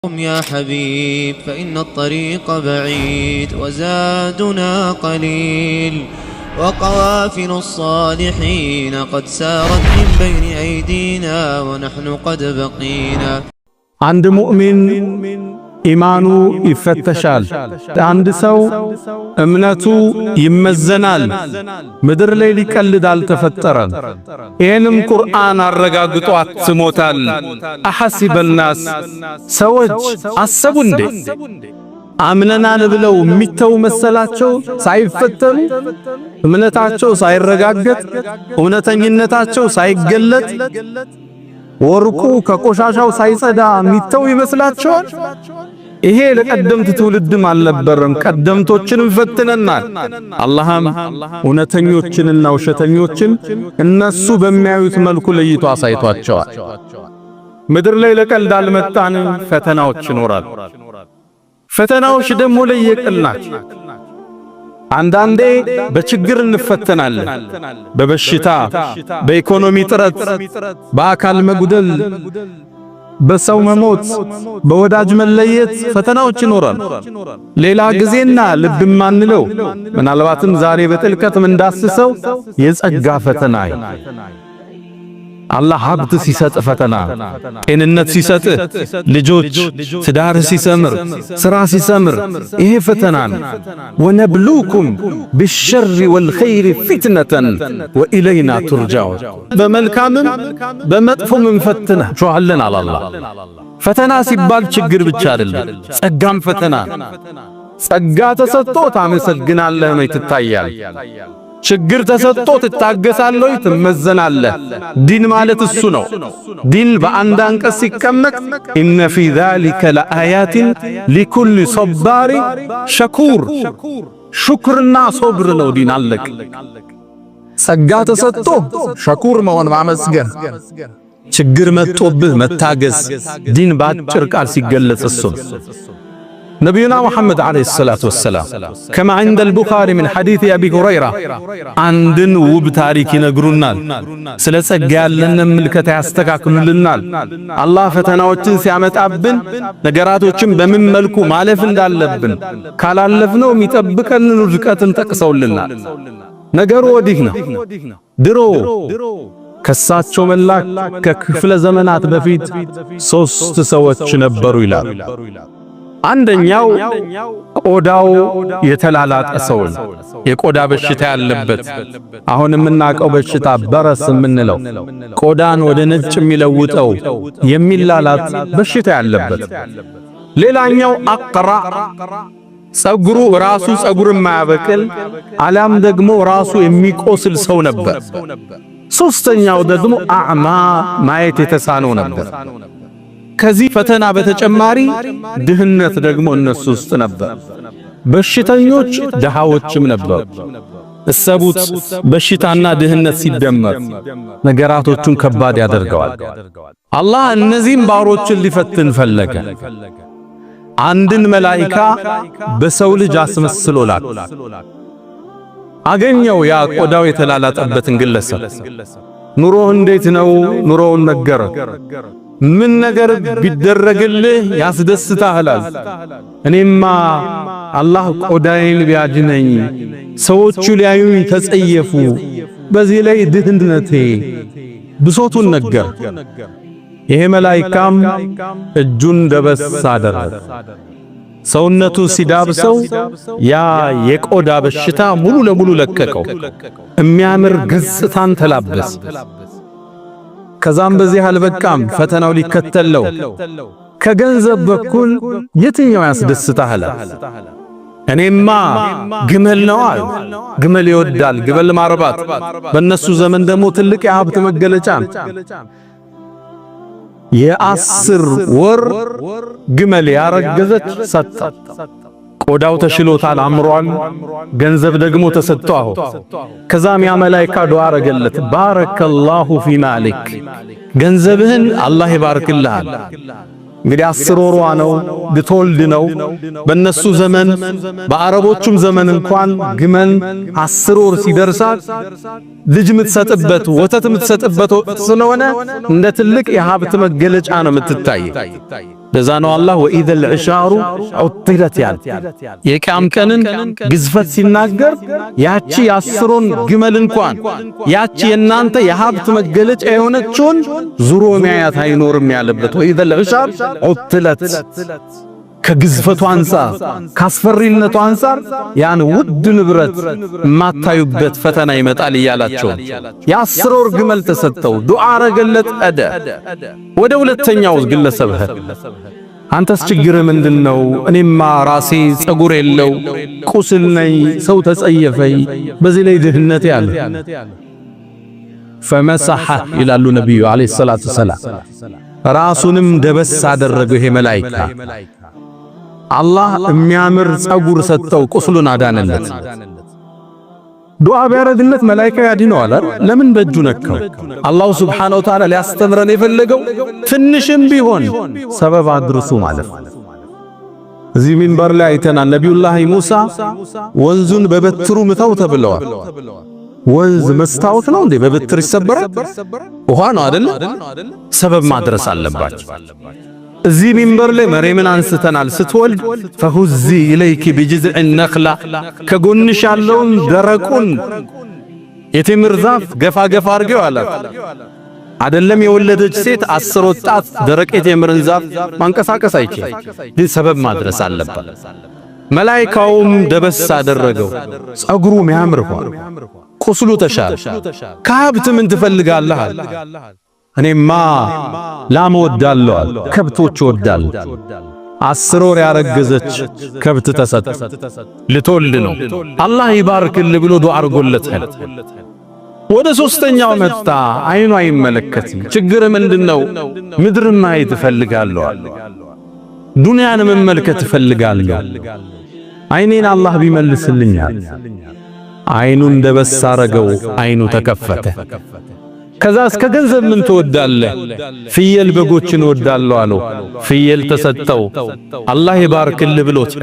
يا حبيب فإن الطريق بعيد وزادنا قليل وقوافل الصالحين قد سارت من بين أيدينا ونحن قد بقينا. عند مؤمن إيمانه يفتشال، عند سو أمنته يمزنال، مدر ليلي كالدال تفترن إنم قرآن الرقاقتو أتسموتال. أحسب الناس سوج أسبون دي አምነና ብለው ሚተው መሰላቸው ሳይፈተኑ እምነታቸው ሳይረጋገጥ እውነተኝነታቸው ሳይገለጥ ወርቁ ከቆሻሻው ሳይጸዳ ሚተው ይመስላቸዋል። ይሄ ለቀደምት ትውልድም አልነበረም። ቀደምቶችን ፈትነናል። አላህም እውነተኞችንና ውሸተኞችን እነሱ በሚያዩት መልኩ ለይቶ አሳይቷቸዋል። ምድር ላይ ለቀልድ አልመጣንም። ፈተናዎች ይኖራሉ። ፈተናዎች ደግሞ ለየቅል ናቸው። አንዳንዴ በችግር እንፈተናለን። በበሽታ፣ በኢኮኖሚ ጥረት፣ በአካል መጉደል፣ በሰው መሞት፣ በወዳጅ መለየት ፈተናዎች ይኖራሉ። ሌላ ጊዜና ልብ ማንለው ምናልባትም ዛሬ በጥልቀት እንዳስሰው የጸጋ ፈተና አላህ ሀብት ሲሰጥ ፈተና፣ ጤንነት ሲሰጥ፣ ልጆች ትዳር ሲሰምር፣ ስራ ሲሰምር ይሄ ፈተና ነው። ወነብሉኩም ቢሸሪ ወልኸይሪ ፊትነተን ወኢለይና ቱርጃዑን። በመልካምም በመጥፎም እንፈትናችኋለን አለ አላህ። ፈተና ሲባል ችግር ብቻ አይደለም፣ ጸጋም ፈተና። ጸጋ ተሰጥቶ ታመሰግናለህ ነው ትታያል። ችግር ተሰጥቶ ትታገሳለህ፣ ትመዘናለህ። ዲን ማለት እሱ ነው። ዲን በአንድ አንቀጽ ሲቀመጥ ኢነ ፊ ዛሊከ ለአያቲን ሊኩሊ ሶባሪ ሸኩር፣ ሹክርና ሶብር ነው ዲን። አለቅ ጸጋ ተሰጥቶ ሸኩር መሆን ማመስገን፣ ችግር መጥቶብህ መታገስ። ዲን በአጭር ቃል ሲገለጽ እሱ نبينا محمد عليه الصلاة والسلام كما عند البخاري من حديث أبي هريرة عندن وب تاريخ نقرنال سلسة قال لنا ملكة يستكاكل لنا الله فتناوچن سيامت أبن نقراتوچن بمن ملكو مالفن دال لبن كالالفنو ميتبكن رزقاتن تقسول لنا نقر وديهنا درو ከሳቸው መላክ ከክፍለ ዘመናት በፊት ሶስት ሰዎች ነበሩ ይላል። አንደኛው ቆዳው የተላላጠ ሰው፣ የቆዳ በሽታ ያለበት፣ አሁን የምናውቀው በሽታ በረስ የምንለው ቆዳን ወደ ነጭ የሚለውጠው የሚላላጥ በሽታ ያለበት። ሌላኛው አቅራ፣ ጸጉሩ ራሱ ጸጉር የማያበቅል አላም ደግሞ ራሱ የሚቆስል ሰው ነበር። ሶስተኛው ደግሞ አዕማ፣ ማየት የተሳነው ነበር። ከዚህ ፈተና በተጨማሪ ድህነት ደግሞ እነሱ ውስጥ ነበር። በሽተኞች ደሃዎችም ነበሩ። እሰቡት፣ በሽታና ድህነት ሲደመር ነገራቶቹን ከባድ ያደርገዋል። አላህ እነዚህም ባሮችን ሊፈትን ፈለገ። አንድን መላኢካ በሰው ልጅ አስመስሎ ላከ። አገኘው ያ ቆዳው የተላላጠበትን ግለሰብ። ኑሮህ እንዴት ነው? ኑሮውን ነገረ። ምን ነገር ቢደረግልህ ያስደስታል? እኔማ አላህ ቆዳዬን ቢያድነኝ ሰዎቹ ሊያዩኝ ተጸየፉ፣ በዚህ ላይ ድህነቴ ብሶቱን ነገር። ይሄ መላኢካም እጁን ደበስ አደረገ። ሰውነቱ ሲዳብሰው ያ የቆዳ በሽታ ሙሉ ለሙሉ ለቀቀው። የሚያምር ገጽታን ተላበሰ። ከዛም በዚህ አልበቃም፣ ፈተናው ሊከተለው። ከገንዘብ በኩል የትኛው ያስደስታል? እኔማ ግመል ነው አለ። ግመል ይወዳል፣ ግመል ማርባት በእነሱ ዘመን ደግሞ ትልቅ የሀብት መገለጫ ነው። የ10 ወር ግመል ያረገዘች ሰጣ። ቆዳው ተሽሎታል፣ አምሯል፣ ገንዘብ ደግሞ ተሰጥቷል። ከዛም ያ መላኢካ ዱዓ አረገለት፣ ባረከላሁ ፊ ማሊክ፣ ገንዘብህን አላህ ይባርክልሃል። እንግዲህ 10 ወሯ ነው፣ ልትወልድ ነው። በእነሱ ዘመን በአረቦቹም ዘመን እንኳን ግመል 10 ወር ሲደርሳት ልጅ የምትሰጥበት ወተት የምትሰጥበት ስለሆነ እንደ ትልቅ የሀብት መገለጫ ነው የምትታይ። ለዛ ነው አላህ ወኢዘል ዒሻሩ ዑጥለት ያለ የቂያም ቀንን ግዝፈት ሲናገር ያቺ የአስሩን ግመል እንኳን ያቺ የናንተ የሀብት መገለጫ የሆነችውን ዙሮ የሚያያት አይኖርም ያለበት ወኢዘል ዒሻር ዑጥለት ከግዝፈቱ አንፃር ካስፈሪነቱ አንፃር ያን ውድ ንብረት ማታዩበት ፈተና ይመጣል እያላቸው የአስር ወር ግመል ተሰጠው ዱዓ አረገለት አደ ወደ ሁለተኛው ግለሰብ አንተስ ችግር ምንድነው እኔማ ራሴ ጸጉር የለው ቁስል ነኝ ሰው ተጸየፈኝ በዚህ ላይ ድህነት ያለ ፈመሰሐ ይላሉ ነብዩ አለይሂ ሰላቱ ሰላም ራሱንም ደበስ አደረገው ይሄ መላእክታ አላህ የሚያምር ጸጉር ሰጠው ቁስሉን አዳነለት ዱዓ ቢያረግለት መላእክታ ያድነዋል ለምን በእጁ ነካው አላህ Subhanahu Wa Ta'ala ሊያስተምረን የፈለገው ትንሽም ቢሆን ሰበብ አድርሱ ማለት እዚህ ሚንበር ላይ አይተናል ነብዩላህ ሙሳ ወንዙን በበትሩ ምታው ተብለዋል ወንዝ መስታወት ነው እንዴ በበትር ይሰበራል ውሃ ነው አይደል ሰበብ ማድረስ አለባችሁ እዚህ ሚንበር ላይ መሬምን አንስተናል ስትወልድ ፈሁዚ ኢለይኪ ቢጅዝዕ ነኽላ ከጎንሽ ያለውን ደረቁን የቴምር ዛፍ ገፋ ገፋ አርገው አላት አይደለም የወለደች ሴት 10 ወጣት ደረቅ የቴምርን ዛፍ ማንቀሳቀስ አይችልም ግን ሰበብ ማድረስ አለባት መላእክታውም ደበስ አደረገው ጸጉሩ የሚያምር ሆነ ቁስሉ ተሻለ ከሀብት ምን ትፈልጋለህ እኔማ ላም ወዳለሁ ከብቶች ወዳለሁ 10 ወር ያረገዘች ከብት ተሰጠ ልትወልድ ነው አላህ ይባርክል ብሎ ዱዓ አርጎለታል ወደ ሶስተኛው መጣ አይኑ አይመለከትም ችግር ምንድነው ምድርን ማየት እፈልጋለሁ ዱንያን መመልከት እፈልጋለሁ አይኔን አላህ ቢመልስልኛል አይኑን ደበስ አረገው አይኑ ተከፈተ ከዛ እስከ ገንዘብ ምን ትወዳለህ ፍየል በጎችን ወዳለሁ አለው ፍየል ተሰጠው አላህ ይባርክል ብሎት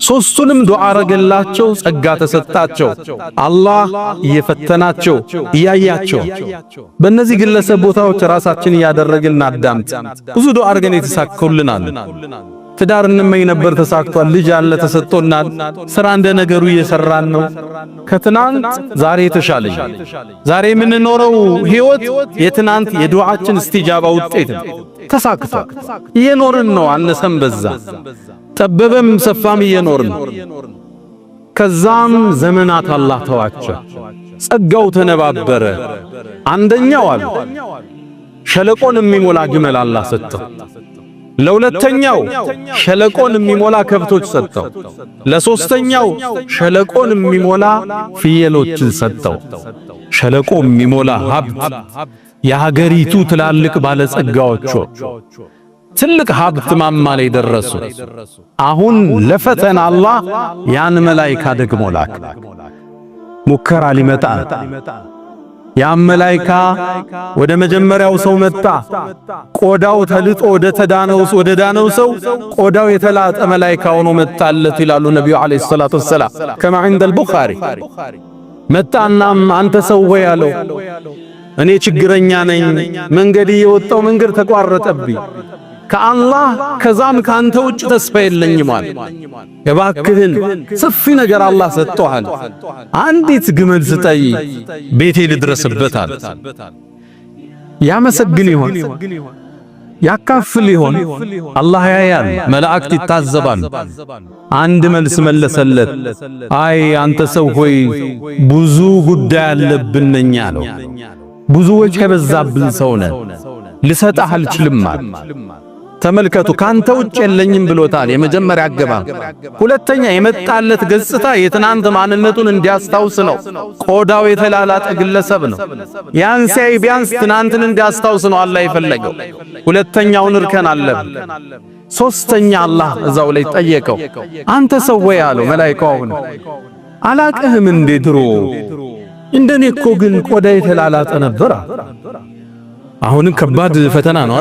ሶስቱንም ዱዓ አረገላቸው ጸጋ ተሰጣቸው አላህ እየፈተናቸው እያያቸው በእነዚህ ግለሰብ ቦታዎች ራሳችን ያደረግልን አዳምጥ ብዙ ዱዓ አርገን የተሳከውልናል ትዳር እንመኝ ነበር ተሳክቷል ልጅ አለ ተሰጥቶናል ስራ እንደ ነገሩ እየሰራን ነው ከትናንት ዛሬ ተሻለኝ ዛሬ ምን ኖረው ህይወት የትናንት የዱዓችን እስቲጃባ ውጤት ተሳክቷል እየኖርን ነው አነሰም በዛ ጠበበም ሰፋም እየኖርን ከዛም ዘመናት አላህ ተዋቸው ጸጋው ተነባበረ አንደኛው አለ ሸለቆን የሚሞላ ግመል አላህ ሰጠው ለሁለተኛው ሸለቆን የሚሞላ ከብቶች ሰጠው ለሶስተኛው ሸለቆን የሚሞላ ፍየሎችን ሰጠው ሸለቆ የሚሞላ ሀብት የሀገሪቱ ትላልቅ ባለጸጋዎች ትልቅ ሀብት ማማ ላይ ደረሱ አሁን ለፈተና አላህ ያን መላእክታ ደግሞ ላክ ሙከራ ሊመጣ ያ መላእክታ ወደ መጀመሪያው ሰው መጣ ቆዳው ተልጦ ወደ ዳነው ሰው ቆዳው የተላጠ መላእክታ ሆኖ መጣለት ይላሉ ነብዩ አለይሂ ሰላቱ ወሰለም ከማ عند البخاري መጣናም አንተ ሰው ሆይ አለው እኔ ችግረኛ ነኝ መንገድ የወጣው መንገድ ተቋረጠብኝ ከአላህ ከዛም ካንተ ውጭ ተስፋ የለኝም ማለት እባክህን ሰፊ ነገር አላህ ሰጥቷል አንዲት ግመል ስጠይ ቤቴ ልድረስበታል ያመሰግን ይሆን ያካፍል ይሆን አላህ ያያል መላእክት ይታዘባሉ አንድ መልስ መለሰለት አይ አንተ ሰው ሆይ ብዙ ጉዳይ አለብንኛ ነው ብዙ ወጭ የበዛብን ሰው ነህ ልሰጣህ አልችልም ተመልከቱ ካንተ ውጭ የለኝም ብሎታል የመጀመሪያ አገባ ሁለተኛ የመጣለት ገጽታ የትናንት ማንነቱን እንዲያስታውስ ነው ቆዳው የተላላጠ ግለሰብ ነው ያን ሲያይ ቢያንስ ትናንትን እንዲያስታውስ ነው አላህ የፈለገው ሁለተኛውን እርከን አለብ ሶስተኛ አላህ እዛው ላይ ጠየቀው አንተ ሰው ወይ አለው መላእክታውን አላቀህም እንዴ ድሮ እንደኔ እኮ ግን ቆዳ የተላላጠ ነበር አሁንም ከባድ ፈተና ነው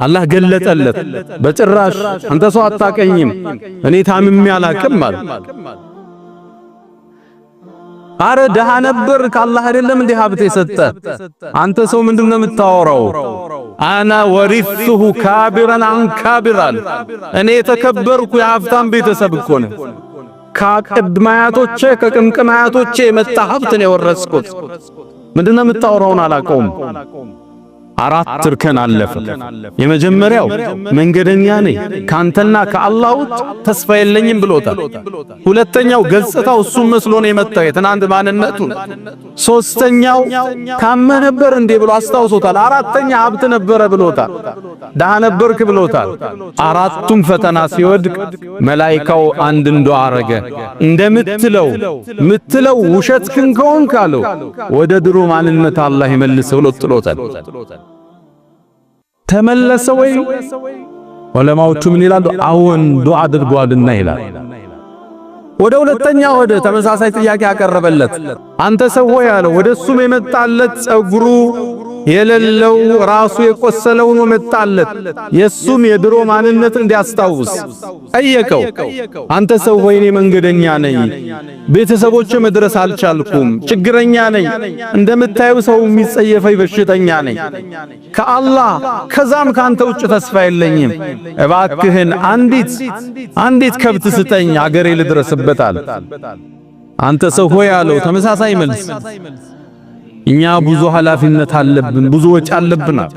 አላህ ገለጠለት በጭራሽ አንተ ሰው አታቀኝም እኔ ታምሜ አላቅም ማለት አረ ደሃ ነበር ከአላህ አይደለም እንዴ ሀብት የሰጠ? አንተ ሰው ምንድነው የምታወራው? አና ወሪሱሁ ካቢራን አን ካቢራን እኔ የተከበርኩ የሀብታም ቤተሰብ እኮ ነኝ። ከቅድማያቶቼ ከቅምቅማያቶቼ የመጣ ሀብት ነው የወረስኩት። ምንድነው የምታወራውን አላቀውም። አራት እርከን አለፈ። የመጀመሪያው መንገደኛ ነኝ ካንተና ከአላህ ውጭ ተስፋ የለኝም ብሎታል። ሁለተኛው ገጽታው እሱም መስሎ ነው የመጣው የትናንት ማንነቱን። ሶስተኛው ካመ ነበር እንዴ ብሎ አስታውሶታል። አራተኛ ሀብት ነበረ ብሎታል። ደሃ ነበርክ ብሎታል። አራቱም ፈተና ሲወድቅ መላኢካው አንድ ዱዓ አረገ። እንደምትለው ውሸትክን ከሆንክ አለው ወደ ድሮ ማንነት አላህ ይመልሰው ብሎ ጥሎታል። ተመለሰ ወይ? ዑለማዎቹ ምን ይላሉ? አዎን ዱዓ አድርጓልና ይላል። ወደ ሁለተኛ ወደ ተመሳሳይ ጥያቄ ያቀረበለት አንተ ሰው ሆይ አለው። ወደሱም የመጣለት ጸጉሩ የሌለው ራሱ የቆሰለው ነው መጣለት። የሱም የድሮ ማንነት እንዲያስታውስ ጠየቀው። አንተ ሰው ሆይ እኔ መንገደኛ ነኝ፣ ቤተሰቦቼ መድረስ አልቻልኩም፣ ችግረኛ ነኝ፣ እንደምታዩ ሰው የሚጸየፈኝ በሽተኛ ነኝ፣ ከአላህ ከዛም ካንተ ውጭ ተስፋ የለኝም። እባክህን አንዲት ከብት ስጠኝ አገሬ ልድረስበታል። አንተ ሰው ሆይ አለው። ተመሳሳይ መልስ። እኛ ብዙ ኃላፊነት አለብን፣ ብዙ ወጪ አለብናል፣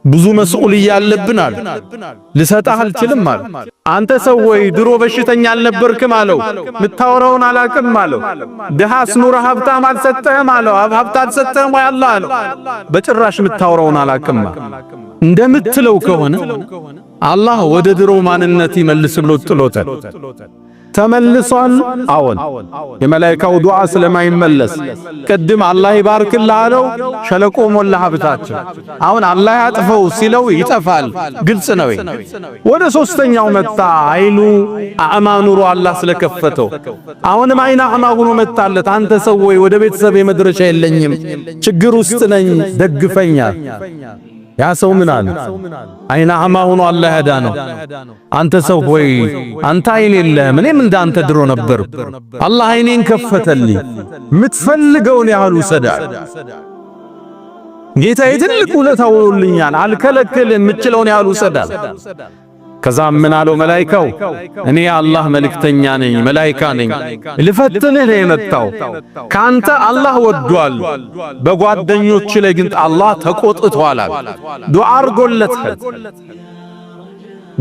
ብዙ መስኡልያ አለብናል፣ ልሰጣህ አልችልም አለ። አንተ ሰው ሆይ ድሮ በሽተኛ አልነበርክም አለው። ምታወራውን አላቅም አለው። ድሃስ ኑሮ ሀብታም አልሰጠህም አለው። ሀብት አልሰጠህም ወይ አላህ አለው። በጭራሽ ምታወራውን አላቅም። እንደምትለው ከሆነ አላህ ወደ ድሮ ማንነት ይመልስ ብሎ ጥሎታል። ተመልሷል። አዎን የመላእክቱ ዱዓ ስለማይመለስ ቅድም አላህ ይባርክልህ አለው። ሸለቆ ሞላ ሀብታቸው። አሁን አላህ ያጥፈው ሲለው ይጠፋል። ግልጽ ነው። ወደ ሶስተኛው መጣ። አይኑ አዕማ ኑሮ አላህ ስለከፈተው አሁንም አይና አዕማ ሆኖ መጣለት። አንተ ሰው ወይ ወደ ቤተሰብ የመድረሻ የለኝም፣ ችግር ውስጥ ነኝ፣ ደግፈኛ። ያ ሰው ምን አለ? አይና አዕማ ሆኖ አላህ ያዳነው። አንተ ሰው ሆይ አንተ አይን የለህም፣ እኔም እንዳንተ ድሮ ነበር፣ አላህ አይኔን ከፈተልኝ፣ ምትፈልገውን ያህል ውሰዳል። ጌታዬ ትልቅ ውለታ ውሎልኛል፣ አልከለክልም፣ የምችለውን ያህል ውሰዳል። ከዛም ምን አለው መላኢካው? እኔ አላህ መልእክተኛ ነኝ፣ መላኢካ ነኝ፣ ልፈትንህ ነው የመጣው። ካንተ አላህ ወዷል፣ በጓደኞች ላይ ግን አላህ ተቆጥቷል። ዱዓ አርጎለታል።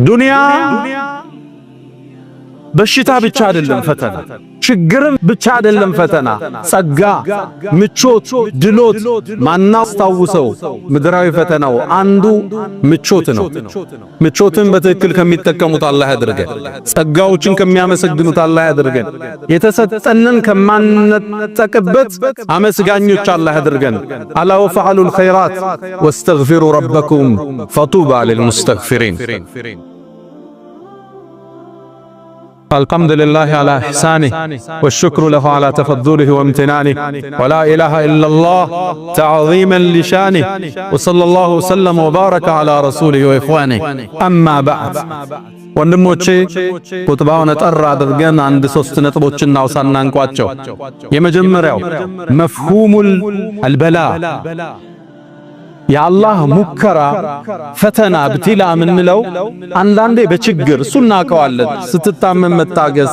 ዱንያ በሽታ ብቻ አይደለም ፈተና፣ ችግርም ብቻ አይደለም ፈተና፣ ጸጋ፣ ምቾት፣ ድሎት ማናስታውሰው ምድራዊ ፈተናው አንዱ ምቾት ነው። ምቾትን በትክክል ከሚጠቀሙት አላህ ያድርገን። ጸጋዎችን ከሚያመሰግኑት አላህ ያድርገን። የተሰጠንን ከማንጠቅበት አመስጋኞች አላህ ያድርገን። አላ ወፈዐሉል ኸይራት ወስተግፊሩ ረበኩም ፈጡባ ሊልሙስተግፊሪን። الحمد لله على إحسانه والشكر له على تفضله وامتنانه ولا إله إلا الله تعظيما لشانه وصلى الله وسلم وبارك على رسوله وإخوانه أما بعد ወንድሞቼ ቁጥባውን ጠራ አድርገን አንድ ሶስት ነጥቦችን እናውሳና እንቋጨው። የመጀመሪያው መፍሁሙል አልበላ የአላህ ሙከራ ፈተና ብትላ ምንለው አንዳንዴ በችግር እሱ እናውቀዋለን። ስትታመም መታገዝ፣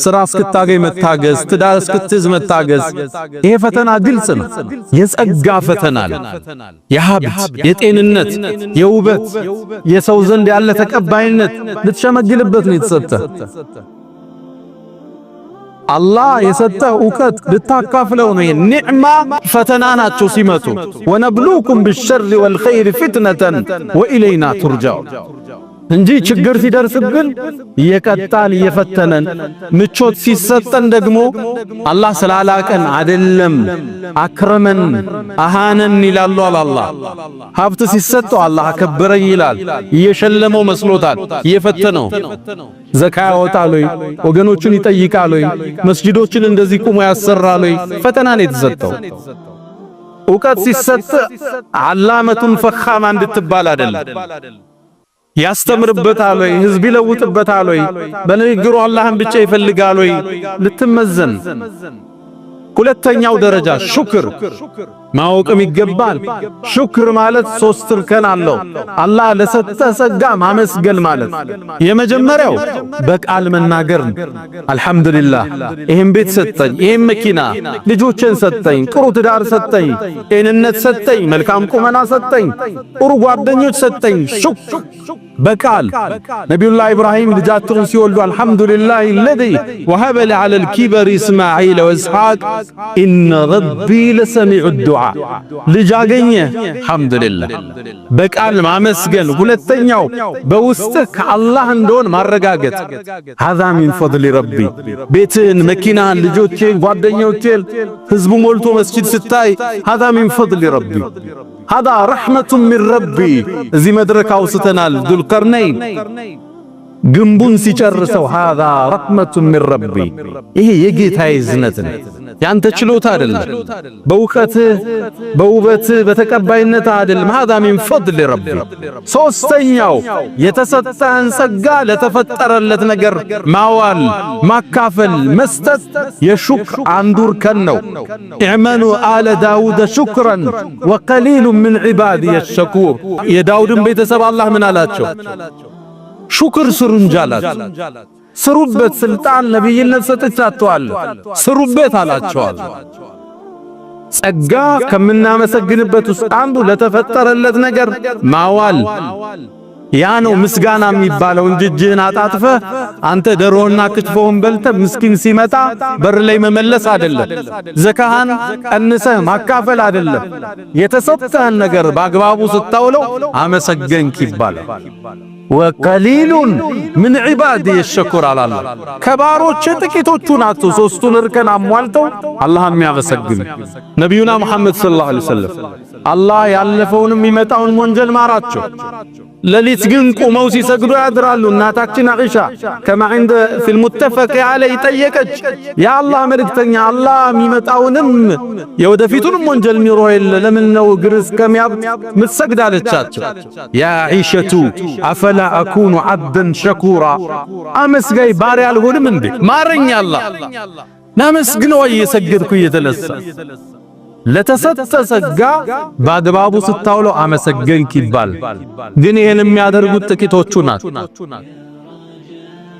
ስራ እስክታገኝ መታገዝ፣ ትዳር እስክትይዝ መታገዝ፣ ይሄ ፈተና ግልጽ ነው። የጸጋ ፈተና ነው። የሀብት፣ የጤንነት፣ የውበት፣ የሰው ዘንድ ያለ ተቀባይነት ልትሸመግልበት ነው የተሰጠ። አላህ የሰጠህ ዕውቀት ልታካፍለው ነው። ኒዕማ ፈተና ናቸው ሲመጡ። ወነብሉኩም ቢሸሪ ወልኸይሪ ፊትነተን ወኢለይና ቱርጃው እንጂ ችግር ሲደርስብን እየቀጣን እየፈተነን፣ ምቾት ሲሰጠን ደግሞ አላህ ስላላቀን አይደለም አክረመን አሃነን ይላሉ። አላህ ሀብት ሲሰጠው አላህ አከበረኝ ይላል። እየሸለመው መስሎታል፣ እየፈተነው። ዘካ ያወጣል ወይ? ወገኖቹን ይጠይቃል ወይ? መስጂዶችን እንደዚህ ቁሞ ያሰራል ወይ? ፈተና ነው የተሰጠው። ዕውቀት ሲሰጥ ዓላመቱን ፈኻማ እንድትባል አይደለም። ያስተምርበታል ወይ? ህዝብ ይለውጥበታል ወይ? በንግግሩ አላህን ብቻ ይፈልጋል ወይ? ልትመዘን ሁለተኛው ደረጃ ሹክር ማወቅም ይገባል። ሹክር ማለት 3 እርከን አለው። አላህ ለሰጠ ጸጋ ማመስገን ማለት የመጀመሪያው በቃል መናገር አልহামዱሊላህ ይሄን ቤት ሰጠኝ፣ ይሄን መኪና፣ ልጆችን ሰጠኝ፣ ጥሩ ትዳር ሰጠኝ፣ ጤንነት ሰጠኝ፣ መልካም ቁመና ሰጠኝ፣ ጥሩ ጓደኞች ሰጠኝ። በቃል ነብዩላህ ኢብራሂም ልጃቸውን ሲወልዱ አልহামዱሊላህ الذي وهب لي على الكبر اسماعيل واسحاق ان ربي لسميع الدعاء ልጅ አገኘ አልহামዱሊላህ በቃል ማመስገን። ሁለተኛው በውስጥህ ከአላህ እንደሆነ ማረጋገጥ هذا من فضل ربي ቤትን፣ መኪናን፣ ልጆችን፣ ጓደኞችን ህዝቡ ሞልቶ መስጂድ ስታይ هذا من فضل ربي هذا رحمة من ربي እዚህ መድረክ አውስተናል ዙልቀርነይን ግንቡን ሲጨርሰው هذا رحمة من ربي ይሄ የጌታዬ እዝነት ነው፣ ያንተ ችሎታ አይደለም፣ በእውቀትህ በውበትህ በተቀባይነት አይደለም። هذا من فضل ربي። ሶስተኛው የተሰጠህን ጸጋ ለተፈጠረለት ነገር ማዋል፣ ማካፈል፣ መስጠት የሹክር አንዱ እርከን ነው። اعملوا آل داود شكرا وقليل من عبادي الشكور። የዳውድን ቤተሰብ አላህ ምን አላቸው? ሹክር ስሩ እንጂ አላቸው። ስሩበት፣ ስልጣን ነብይነት ሰጥቻችኋል ስሩበት አላቸዋል። ጸጋ ከምናመሰግንበት ውስጥ አንዱ ለተፈጠረለት ነገር ማዋል ያ ነው ምስጋና የሚባለው እንጂ እጅህን አጣጥፈህ አንተ ደሮና ክትፎውን በልተህ ምስኪን ሲመጣ በር ላይ መመለስ አይደለም። ዘካህን ቀንሰህ ማካፈል አይደለም። የተሰጠህን ነገር በአግባቡ ስታውለው አመሰገንክ ይባላል። ወቀሊሉን ምን ዒባዲ የሸኩር አላለ። ከባሮች ጥቂቶቹ ናቸው ሶስቱን እርከን አሟልተው አላህ የሚያመሰግኑ። ነቢዩና ሙሐመድ ሰለላሁ ዐለይሂ ወሰለም አላህ ያለፈውንም የሚመጣውን ወንጀል ማራቸው። ሌሊት ግን ቆመው ሲሰግዱ ያድራሉ። እናታችን አኢሻ ከማ عند في المتفق عليه ጠየቀች፣ ያ አላህ መልእክተኛ አላህ የሚመጣውንም የወደፊቱንም ወንጀል ሚሮ የለ ለምን ነው እግር እስከሚያብጥ ምትሰግድ አለቻቸው። ያ አኢሸቱ አፈላ አኩኑ عبدا شكورا አመስጋይ ባሪያ አልሆንም እንዴ? ማረኝ አላህ ናመስግነው እየሰገድኩ እየተለሳ ለተሰጠ ጸጋ በአግባቡ ስታውለው አመሰገንክ ይባል። ግን ይሄን የሚያደርጉት ጥቂቶቹ ናቸው።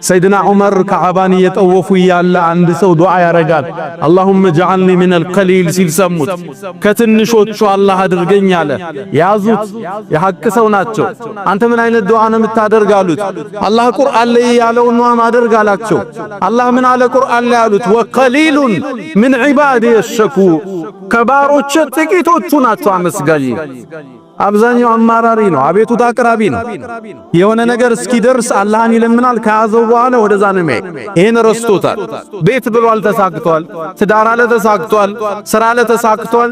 ሰይድና ዑመር ከዓባን እየጠወፉ ያለ አንድ ሰው ዱዓ ያረጋል። አላሁመ ጀዐልኒ ሚነል ቀሊል ሲል ሰሙት። ከትንሾቹ አላህ አድርገኝ አለ። ያዙት፣ የሐቅ ሰው ናቸው። አንተ ምን አይነት ዱዓ ነው የምታደርግ አሉት። አላህ ቁርአን ላይ ያለውን ነው ማደርግ አላቸው። አላህ ምን አለ ቁርአን ላይ አሉት፣ ወቀሊሉን ሚን ዒባዲ የሸኩር ከባሮች ጥቂቶቹ ናቸው አመስጋኝ። አብዛኛው አማራሪ ነው፣ አቤቱታ አቅራቢ ነው። የሆነ ነገር እስኪደርስ አላህን ይለምናል። ከያዘው በኋላ ወደዛ ነው የሚሄድ። ይሄን ረስቶታል። ቤት ብሏል ተሳክቷል፣ ትዳር አለ ተሳክቷል፣ ስራ አለ ተሳክቷል።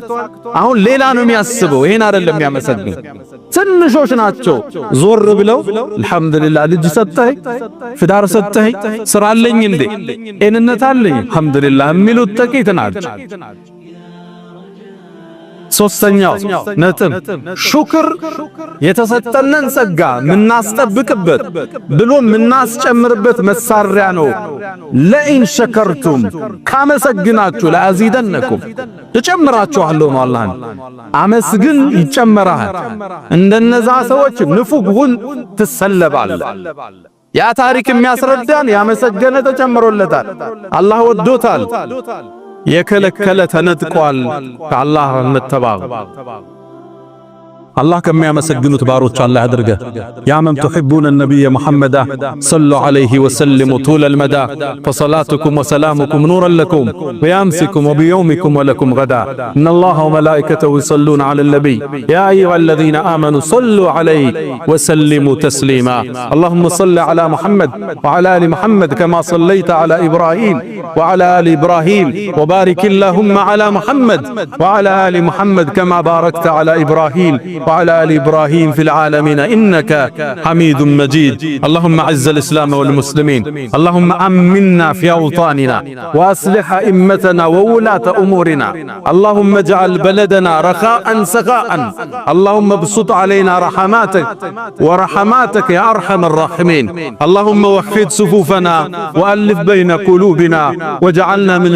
አሁን ሌላ ነው የሚያስበው፣ ይሄን አይደለም የሚያመሰግን። ትንሾች ናቸው ዞር ብለው አልহামዱሊላህ ልጅ ሰጠኸኝ፣ ትዳር ሰጠኸኝ፣ ስራ አለኝ እንዴ ጤንነት አለኝ አልহামዱሊላህ የሚሉት ጥቂት ናቸው። ሶስተኛው ነጥብ ሹክር የተሰጠንን ጸጋ ምናስጠብቅበት ብሎ ምናስጨምርበት መሳሪያ ነው። ለኢን ሸከርቱም ካመሰግናችሁ ለአዚደነኩም እጨምራችኋለሁ ነው። አላህን አመስግን ይጨመራል። እንደነዛ ሰዎች ንፉግሁን ትሰለባለህ። ያ ታሪክ የሚያስረዳን ያመሰገነ ተጨምሮለታል፣ አላህ ወዶታል። የከለከለ ተነጥቋል ከአላህ መተባበር። الله كم يمسجنوا تبارك الله أدرجه يا من تحبون النبي محمد صلوا عليه وسلم طول المدى فصلاتكم وسلامكم نورا لكم ويامسكم وبيومكم ولكم غدا إن الله وملائكته يصلون على النبي يا أيها الذين آمنوا صلوا عليه وسلموا تسليما اللهم صل على محمد وعلى آل محمد كما صليت على إبراهيم وعلى آل إبراهيم وبارك اللهم على محمد وعلى آل محمد كما باركت على إبراهيم وعلى آل إبراهيم في العالمين إنك حميد مجيد اللهم أعز الإسلام والمسلمين اللهم أمنا في أوطاننا وأصلح أئمتنا وولاة أمورنا اللهم اجعل بلدنا رخاء سخاء اللهم ابسط علينا رحماتك يا أرحم الراحمين اللهم وحد صفوفنا وألف بين قلوبنا وجعلنا من